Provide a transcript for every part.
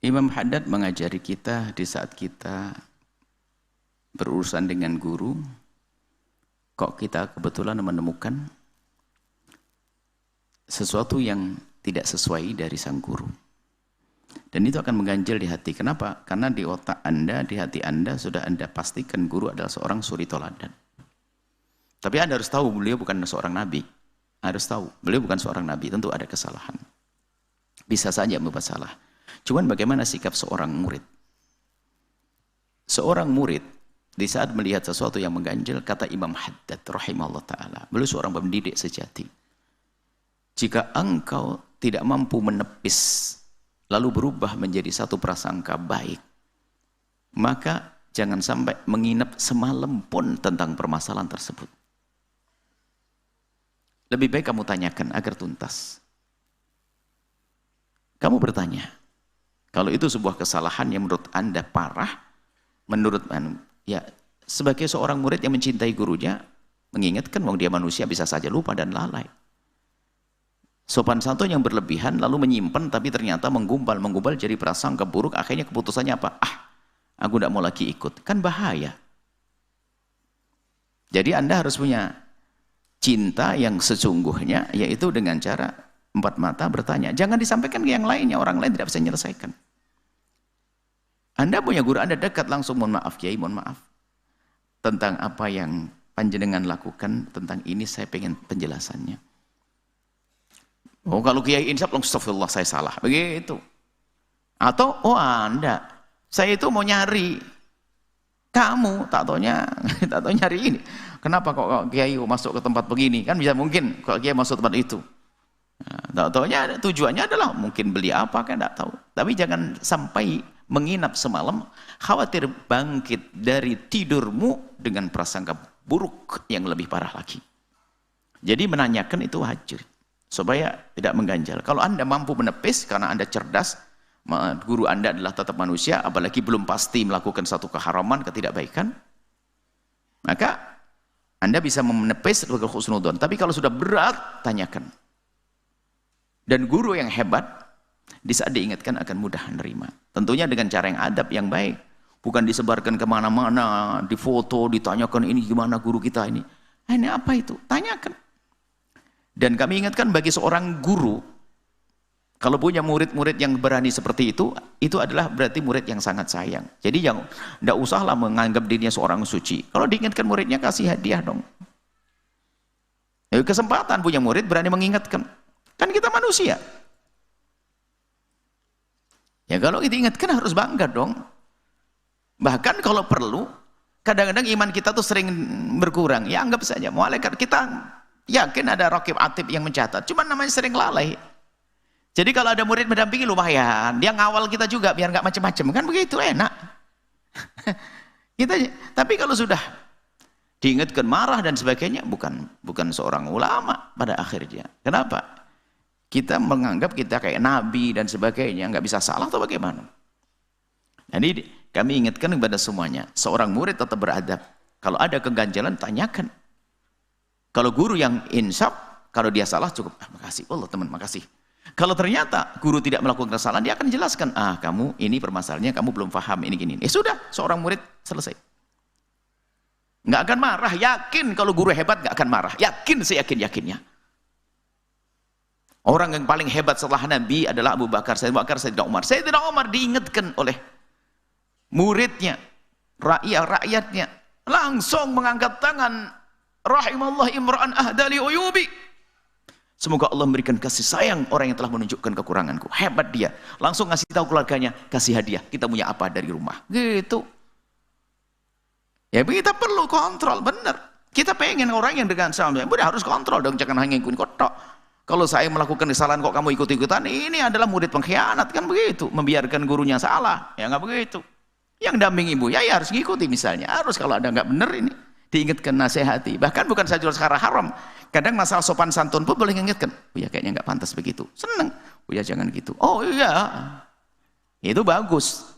Imam Haddad mengajari kita di saat kita berurusan dengan guru, kok kita kebetulan menemukan sesuatu yang tidak sesuai dari sang guru. Dan itu akan mengganjal di hati. Kenapa? Karena di otak Anda, di hati Anda sudah Anda pastikan guru adalah seorang suri toladan. Tapi Anda harus tahu beliau bukan seorang nabi. Harus tahu beliau bukan seorang nabi, tentu ada kesalahan. Bisa saja membuat salah. Cuman bagaimana sikap seorang murid? Seorang murid di saat melihat sesuatu yang mengganjal, kata Imam Haddad rahimahullah ta'ala, beliau seorang pendidik sejati. Jika engkau tidak mampu menepis lalu berubah menjadi satu prasangka baik, maka jangan sampai menginap semalam pun tentang permasalahan tersebut. Lebih baik kamu tanyakan agar tuntas. Kamu bertanya, kalau itu sebuah kesalahan yang menurut Anda parah, menurut ya sebagai seorang murid yang mencintai gurunya, mengingatkan wong dia manusia bisa saja lupa dan lalai. Sopan santun yang berlebihan lalu menyimpan tapi ternyata menggumpal jadi prasangka buruk, akhirnya keputusannya apa? Aku tidak mau lagi ikut. Kan bahaya. Jadi Anda harus punya cinta yang sesungguhnya, yaitu dengan cara empat mata bertanya. Jangan disampaikan ke yang lainnya, orang lain tidak bisa menyelesaikan. Anda punya guru, Anda dekat, langsung mohon maaf Kiai, mohon maaf. Tentang apa yang panjenengan lakukan, tentang ini saya pengen penjelasannya. Oh kalau Kiai insaf, astagfirullah saya salah. Begitu. Atau, Anda, saya itu mau nyari kamu, tak taunya nyari ini. Kenapa kok Kiai masuk ke tempat begini? Kan bisa mungkin kalau Kiai masuk tempat itu. Nah, tak taunya tujuannya adalah mungkin beli apa kan tidak tahu. Tapi jangan sampai menginap semalam khawatir bangkit dari tidurmu dengan prasangka buruk yang lebih parah lagi. Jadi menanyakan itu wajar supaya tidak mengganjal. Kalau Anda mampu menepis karena Anda cerdas, guru Anda adalah tetap manusia, apalagi belum pasti melakukan satu keharaman, ketidakbaikan, maka Anda bisa menepis sebagai husnudzon. Tapi kalau sudah berat, tanyakan. Dan guru yang hebat, di saat diingatkan akan mudah menerima. Tentunya dengan cara yang adab, yang baik. Bukan disebarkan kemana-mana, difoto, ditanyakan ini gimana guru kita ini. Ini apa itu? Tanyakan. Dan kami ingatkan bagi seorang guru, kalau punya murid-murid yang berani seperti itu adalah berarti murid yang sangat sayang. Jadi yang tidak usahlah menganggap dirinya seorang suci. Kalau diingatkan muridnya, kasih hadiah dong. Ya, kesempatan punya murid berani mengingatkan. Kan kita manusia. Ya kalau kita ingatkan harus bangga dong. Bahkan kalau perlu, kadang-kadang iman kita tuh sering berkurang. Ya anggap saja, malaikat kita yakin ada raqib atid yang mencatat. Cuma namanya sering lalai. Jadi kalau ada murid mendampingi lumayan, dia ngawal kita juga biar nggak macam-macam, kan begitu enak. Tapi kalau sudah diingatkan marah dan sebagainya, bukan seorang ulama pada akhirnya. Kenapa? Kita menganggap kita kayak nabi dan sebagainya, nggak bisa salah atau bagaimana? Jadi kami ingatkan kepada semuanya, seorang murid tetap beradab. Kalau ada keganjalan, tanyakan. Kalau guru yang insaf, kalau dia salah cukup, makasih, Allah teman, makasih. Kalau ternyata guru tidak melakukan kesalahan, dia akan jelaskan, kamu ini permasalahannya, kamu belum paham ini gini. Sudah, seorang murid selesai. Nggak akan marah, yakin kalau guru hebat nggak akan marah, yakin, seyakin-yakinnya. Orang yang paling hebat setelah Nabi adalah Abu Bakar, Sayyidina Umar. Sayyidina Umar diingatkan oleh muridnya, rakyatnya, langsung mengangkat tangan, rahimallah imra'an ahdali uyubi. Semoga Allah memberikan kasih sayang orang yang telah menunjukkan kekuranganku. Hebat dia. Langsung ngasih tahu keluarganya, kasih hadiah. Kita punya apa dari rumah. Gitu. Ya kita perlu kontrol, benar. Kita pengen orang yang dengan salah. Udah harus kontrol dong, jangan hanya ikut kotok. Kalau saya melakukan kesalahan kok kamu ikut-ikutan, ini adalah murid pengkhianat, kan begitu. Membiarkan gurunya salah, ya nggak begitu. Yang damping ibu, ya harus ngikuti misalnya. Harus kalau ada nggak benar ini, diingatkan, nasihati. Bahkan bukan saja secara haram. Kadang masalah sopan santun pun boleh mengingatkan. Oh ya kayaknya nggak pantas begitu. Seneng. Oh ya jangan gitu. Oh iya. Itu bagus.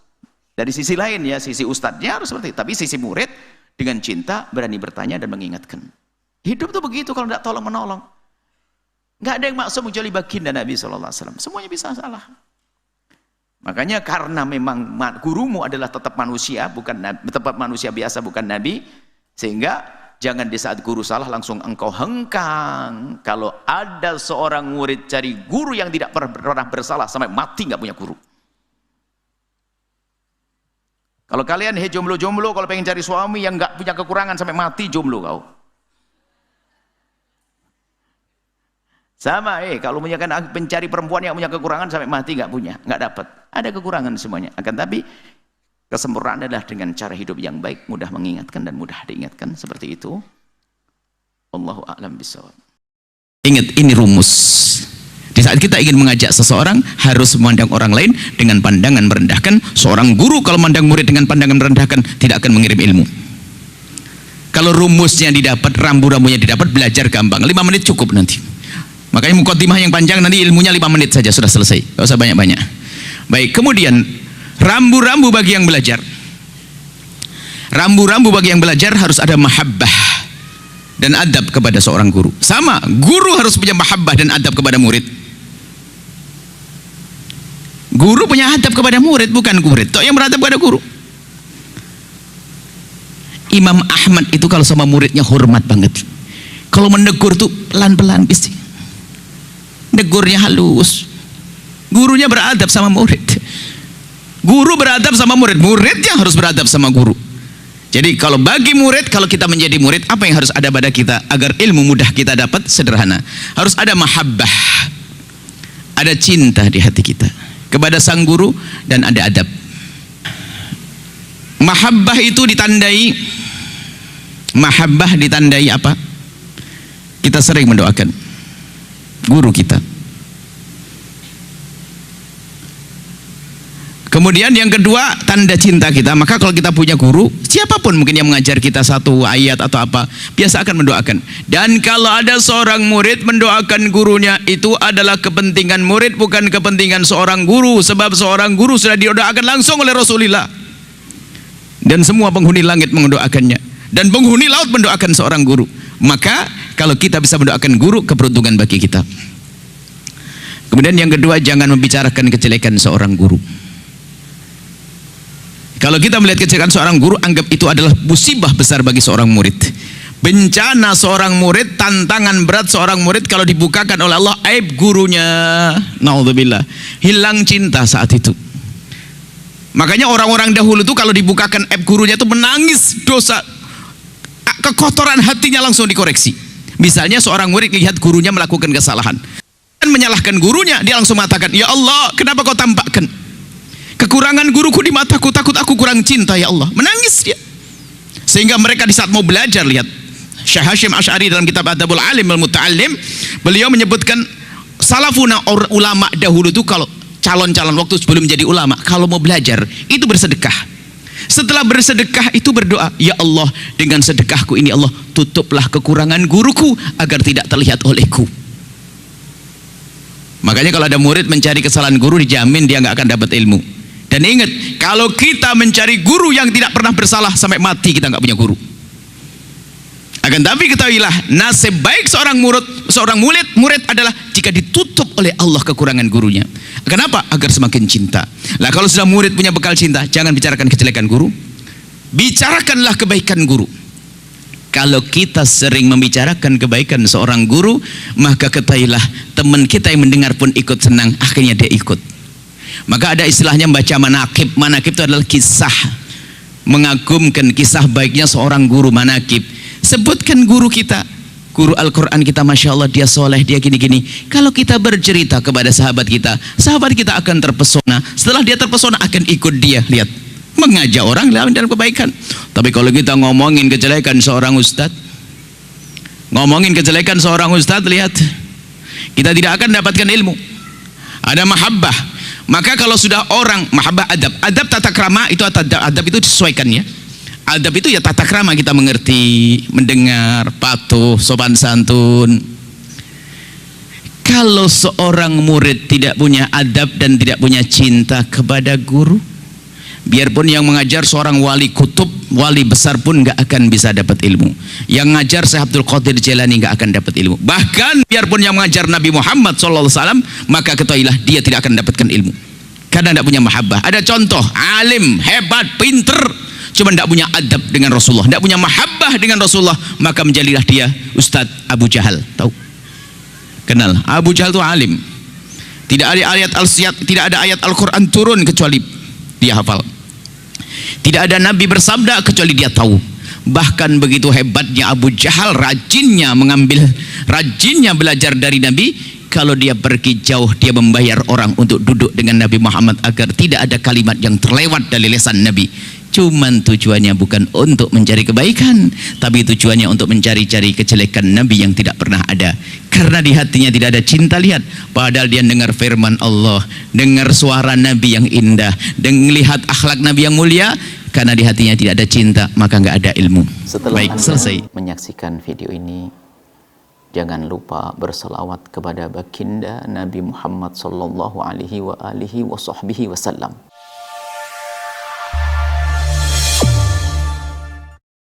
Dari sisi lain ya, sisi ustadznya harus seperti itu. Tapi sisi murid dengan cinta berani bertanya dan mengingatkan. Hidup tuh begitu kalau tidak tolong menolong. Nggak ada yang maksum kecuali baginda Nabi SAW. Semuanya bisa salah. Makanya karena memang gurumu adalah tetap manusia, bukan tetap manusia biasa, bukan nabi, sehingga jangan di saat guru salah langsung engkau hengkang. Kalau ada seorang murid cari guru yang tidak pernah bersalah sampai mati nggak punya guru. Kalau kalian jomblo-jomblo, kalau pengen cari suami yang nggak punya kekurangan sampai mati, jomblo kau. Sama, kalau mencari perempuan yang punya kekurangan sampai mati nggak punya, nggak dapat. Ada kekurangan semuanya. Akan tapi kesempurnaan adalah dengan cara hidup yang baik, mudah mengingatkan dan mudah diingatkan, seperti itu. Allahu a'lam bishawab. Ingat, ini rumus. Di saat kita ingin mengajak seseorang, harus memandang orang lain dengan pandangan merendahkan. Seorang guru kalau memandang murid dengan pandangan merendahkan, tidak akan mengirim ilmu. Kalau rumusnya didapat, rambu-rambunya didapat, belajar gampang. 5 menit cukup nanti. Makanya mukaddimah yang panjang, nanti ilmunya 5 menit saja sudah selesai, gak usah banyak-banyak. Baik, kemudian rambu-rambu bagi yang belajar. Rambu-rambu bagi yang belajar harus ada mahabbah dan adab kepada seorang guru. Sama, guru harus punya mahabbah dan adab kepada murid. Guru punya adab kepada murid, bukan murid toh yang beradab kepada guru. Imam Ahmad itu kalau sama muridnya hormat banget. Kalau menegur tuh pelan-pelan, pasti negurnya halus. Gurunya beradab sama murid. Guru beradab sama murid, muridnya harus beradab sama guru. Jadi kalau bagi murid, kalau kita menjadi murid, apa yang harus ada pada kita agar ilmu mudah kita dapat? Sederhana, harus ada mahabbah, ada cinta di hati kita kepada sang guru, dan ada adab. Mahabbah itu ditandai apa? Kita sering mendoakan guru kita. Kemudian yang kedua, tanda cinta kita. Maka kalau kita punya guru, siapapun mungkin yang mengajar kita satu ayat atau apa, biasa akan mendoakan. Dan kalau ada seorang murid mendoakan gurunya, itu adalah kepentingan murid, bukan kepentingan seorang guru. Sebab seorang guru sudah didoakan langsung oleh Rasulullah, dan semua penghuni langit mendoakannya, dan penghuni laut mendoakan seorang guru. Maka kalau kita bisa mendoakan guru, keberuntungan bagi kita. Kemudian yang kedua, jangan membicarakan kejelekan seorang guru. Kalau kita melihat kejelekan seorang guru, anggap itu adalah musibah besar bagi seorang murid. Bencana seorang murid, tantangan berat seorang murid kalau dibukakan oleh Allah aib gurunya. Naudzubillah, hilang cinta saat itu. Makanya orang-orang dahulu itu kalau dibukakan aib gurunya itu menangis, dosa, kekotoran hatinya langsung dikoreksi. Misalnya seorang murid lihat gurunya melakukan kesalahan dan menyalahkan gurunya, dia langsung mengatakan, ya Allah, kenapa kau tampakkan kekurangan guruku di mataku, takut aku kurang cinta ya Allah. Menangis dia. Sehingga mereka di saat mau belajar, lihat Syekh Hashim Asy'ari dalam kitab Adabul Alim wal Muta'allim, beliau menyebutkan salafuna, ulama dahulu itu kalau calon-calon waktu sebelum menjadi ulama, kalau mau belajar itu bersedekah. Setelah bersedekah itu berdoa, ya Allah, dengan sedekahku ini Allah, tutuplah kekurangan guruku agar tidak terlihat olehku. Makanya kalau ada murid mencari kesalahan guru, dijamin dia nggak akan dapat ilmu. Dan ingat, kalau kita mencari guru yang tidak pernah bersalah, sampai mati kita nggak punya guru. Akan tapi ketahuilah, nasib baik seorang murid adalah jika ditutup oleh Allah kekurangan gurunya. Kenapa? Agar semakin cinta. Lah kalau sudah murid punya bekal cinta, jangan bicarakan kejelekan guru, bicarakanlah kebaikan guru. Kalau kita sering membicarakan kebaikan seorang guru, maka ketahuilah teman kita yang mendengar pun ikut senang, akhirnya dia ikut. Maka ada istilahnya membaca manakib. Manakib itu adalah kisah mengagumkan, kisah baiknya seorang guru. Manakib, sebutkan guru kita, guru Al-Quran kita, Masya Allah dia soleh, dia gini-gini. Kalau kita bercerita kepada sahabat kita akan terpesona. Setelah dia terpesona akan ikut dia. Lihat, mengajak orang dalam kebaikan. Tapi kalau kita ngomongin kejelekan seorang ustadz, lihat, kita tidak akan dapatkan ilmu. Ada mahabbah. Maka kalau sudah orang mahabbah, adab tata krama itu, adab itu disesuaikan ya. Adab itu ya tata krama, kita mengerti, mendengar, patuh, sopan santun. Kalau seorang murid tidak punya adab dan tidak punya cinta kepada guru, biarpun yang mengajar seorang wali kutub, wali besar pun nggak akan bisa dapat ilmu. Yang ngajar Syekh Abdul Qadir Jailani nggak akan dapat ilmu. Bahkan biarpun yang mengajar Nabi Muhammad SAW, maka ketahuilah dia tidak akan dapatkan ilmu. karena tidak punya mahabbah. Ada contoh, alim, hebat, pinter, cuma tidak punya adab dengan Rasulullah, tidak punya mahabbah dengan Rasulullah, maka menjadilah dia Ustadz Abu Jahal. Tahu? Kenal? Abu Jahal itu alim. Tidak ada ayat Al-Quran turun kecuali dia hafal. Tidak ada Nabi bersabda kecuali dia tahu. Bahkan begitu hebatnya Abu Jahal, rajinnya belajar dari Nabi. Kalau dia pergi jauh, dia membayar orang untuk duduk dengan Nabi Muhammad agar tidak ada kalimat yang terlewat dari lisan Nabi. Cuman tujuannya bukan untuk mencari kebaikan, tapi tujuannya untuk mencari-cari kejelekan Nabi yang tidak pernah ada. Karena di hatinya tidak ada cinta. Lihat, padahal dia dengar firman Allah, dengar suara Nabi yang indah, dan melihat akhlak Nabi yang mulia. Karena di hatinya tidak ada cinta, maka nggak ada ilmu. Setelah Baik, selesai. menyaksikan video ini, jangan lupa berselawat kepada baginda Nabi Muhammad sallallahu alaihi wa alihi wa sahbihi wasallam.